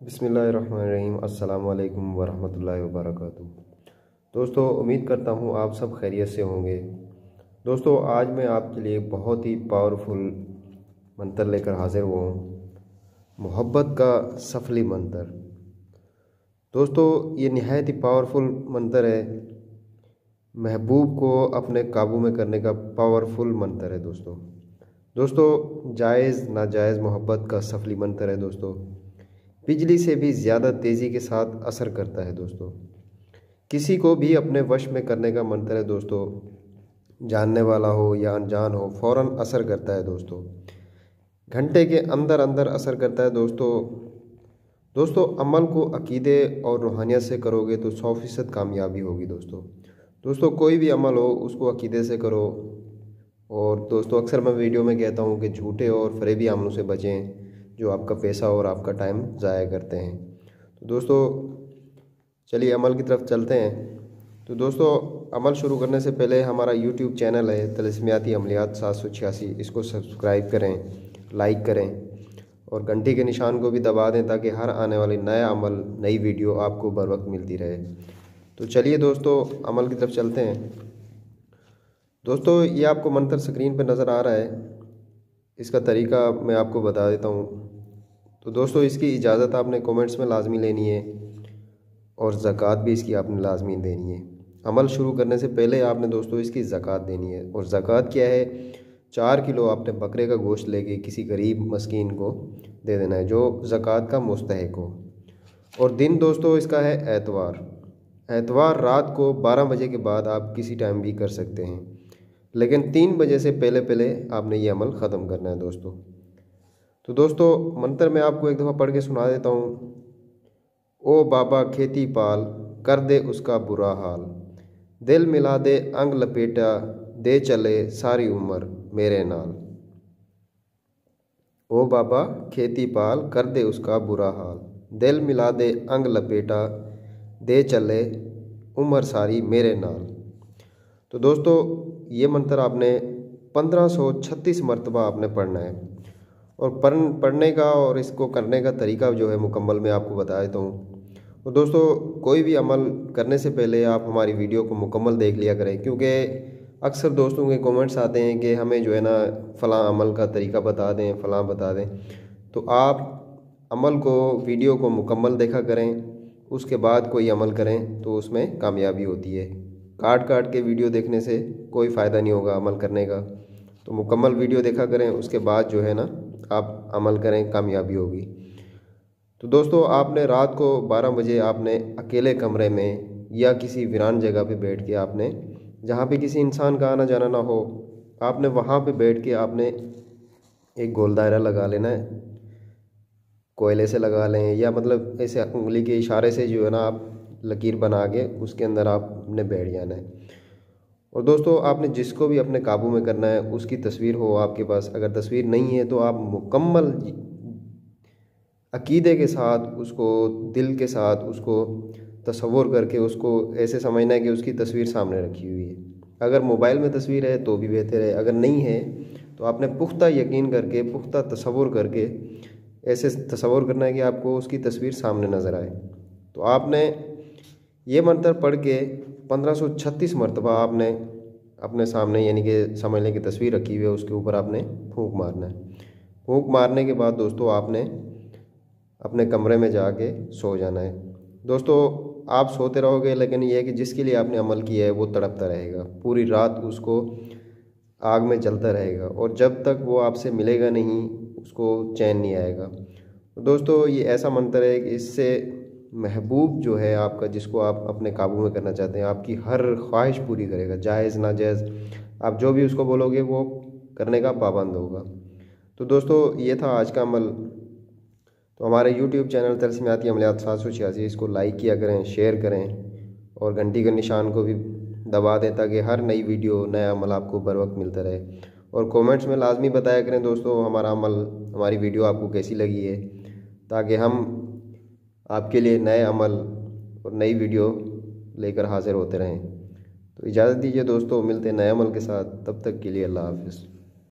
बिस्मिल्लाहिर्रहमानिर्रहीम। अस्सलाम वालेकुम वरहमतुल्लाहि वबरकातुहू। दोस्तों, उम्मीद करता हूँ आप सब खैरियत से होंगे। दोस्तों, आज मैं आपके लिए बहुत ही पावरफुल मंत्र लेकर हाजिर हुआ हूँ, मोहब्बत का सफली मंत्र। दोस्तों, ये निहायत ही पावरफुल मंत्र है, महबूब को अपने काबू में करने का पावरफुल मंत्र है। दोस्तों, जायज़ नाजायज़ मोहब्बत का सफली मंत्र है। दोस्तों, बिजली से भी ज़्यादा तेज़ी के साथ असर करता है। दोस्तों, किसी को भी अपने वश में करने का मंत्र है। दोस्तों, जानने वाला हो या अनजान हो, फ़ौरन असर करता है। दोस्तों, घंटे के अंदर अंदर असर करता है। दोस्तों, अमल को अकीदे और रूहानियत से करोगे तो 100% कामयाबी होगी। दोस्तों, कोई भी अमल हो उसको अकीदे से करो। और दोस्तों, अक्सर मैं वीडियो में कहता हूँ कि झूठे और फरेबी अमलों से बचें जो आपका पैसा और आपका टाइम ज़ाया करते हैं। तो दोस्तों, चलिए अमल की तरफ चलते हैं। तो दोस्तों, अमल शुरू करने से पहले हमारा यूट्यूब चैनल है तिलिस्मियाती अमलियात 786, इसको सब्सक्राइब करें, लाइक करें और घंटी के निशान को भी दबा दें ताकि हर आने वाली नया अमल, नई वीडियो आपको बर वक्त मिलती रहे। तो चलिए दोस्तों, अमल की तरफ चलते हैं। दोस्तों, ये आपको मंत्र स्क्रीन पर नज़र आ रहा है। इसका तरीका मैं आपको बता देता हूँ। तो दोस्तों, इसकी इजाज़त आपने कमेंट्स में लाजमी लेनी है और ज़कात भी इसकी आपने लाजमी देनी है। अमल शुरू करने से पहले आपने दोस्तों इसकी ज़कात देनी है। और ज़कात क्या है? 4 किलो आपने बकरे का गोश्त लेके किसी गरीब मस्कीन को दे देना है जो ज़कात का मुस्तहिक हो। और दिन दोस्तों इसका है एतवार रात को 12 बजे के बाद आप किसी टाइम भी कर सकते हैं, लेकिन 3 बजे से पहले पहले आपने ये अमल ख़त्म करना है। तो दोस्तों, मंत्र मैं आपको एक दफ़ा पढ़ के सुना देता हूँ। ओ बाबा खेती पाल, कर दे उसका बुरा हाल, दिल मिला दे अंग लपेटा, दे चले सारी उम्र मेरे नाल। ओ बाबा खेती पाल, कर दे उसका बुरा हाल, दिल मिला दे अंग लपेटा, दे चले उम्र सारी मेरे नाल। तो दोस्तों, ये मंत्र आपने 1536 मरतबा आपने पढ़ना है। और पढ़ने का और इसको करने का तरीका जो है मुकम्मल मैं आपको बता देता हूँ। तो दोस्तों, कोई भी अमल करने से पहले आप हमारी वीडियो को मुकम्मल देख लिया करें, क्योंकि अक्सर दोस्तों के कमेंट्स आते हैं कि हमें जो है ना फ़लाँ अमल का तरीका बता दें, फ़लाँ बता दें। तो आप अमल को, वीडियो को मुकम्मल देखा करें, उसके बाद कोई अमल करें तो उसमें कामयाबी होती है। काट के वीडियो देखने से कोई फ़ायदा नहीं होगा अमल करने का। तो मुकम्मल वीडियो देखा करें, उसके बाद जो है ना आप अमल करें, कामयाबी होगी। तो दोस्तों, आपने रात को 12 बजे आपने अकेले कमरे में या किसी वीरान जगह पे बैठ के, आपने जहाँ पे किसी इंसान का आना जाना ना हो, आपने वहाँ पे बैठ के आपने एक गोल दायरा लगा लेना है। कोयले से लगा लें या मतलब ऐसे उंगली के इशारे से जो है ना आप लकीर बना के उसके अंदर आपने बैठ जाना है। और दोस्तों, आपने जिसको भी अपने काबू में करना है उसकी तस्वीर हो आपके पास। अगर तस्वीर नहीं है तो आप मुकम्मल अकीदे के साथ उसको, दिल के साथ उसको तसव्वुर करके उसको ऐसे समझना है कि उसकी तस्वीर सामने रखी हुई है। अगर मोबाइल में तस्वीर है तो भी बेहतर है, अगर नहीं है तो आपने पुख्ता यकीन करके, पुख्ता तसव्वुर करके ऐसे तसव्वुर करना है कि आपको उसकी तस्वीर सामने नज़र आए। तो आपने ये मंत्र पढ़ के 1536 मरतबा आपने अपने सामने, यानी कि समझ लें कि तस्वीर रखी हुई है, उसके ऊपर आपने फूंक मारना है। फूंक मारने के बाद दोस्तों आपने अपने कमरे में जाके सो जाना है। दोस्तों, आप सोते रहोगे, लेकिन यह है कि जिसके लिए आपने अमल किया है वो तड़पता रहेगा, पूरी रात उसको आग में जलता रहेगा और जब तक वो आपसे मिलेगा नहीं उसको चैन नहीं आएगा। तो दोस्तों, ये ऐसा मंत्र है कि इससे महबूब जो है आपका, जिसको आप अपने काबू में करना चाहते हैं, आपकी हर ख्वाहिश पूरी करेगा। जायज़ नाजायज़ आप जो भी उसको बोलोगे वो करने का पाबंद होगा। तो दोस्तों, ये था आज का अमल। तो हमारे यूट्यूब चैनल तिलिस्मियाती अमलियात 786, इसको लाइक किया करें, शेयर करें और घंटी के निशान को भी दबा दें ताकि हर नई वीडियो, नया अमल आपको बर वक्त मिलता रहे। और कमेंट्स में लाजमी बताया करें दोस्तों हमारा अमल, हमारी वीडियो आपको कैसी लगी है, ताकि हम आपके लिए नए अमल और नई वीडियो लेकर हाजिर होते रहें। तो इजाज़त दीजिए दोस्तों, मिलते हैं नए अमल के साथ। तब तक के लिए अल्लाह हाफ़िज़।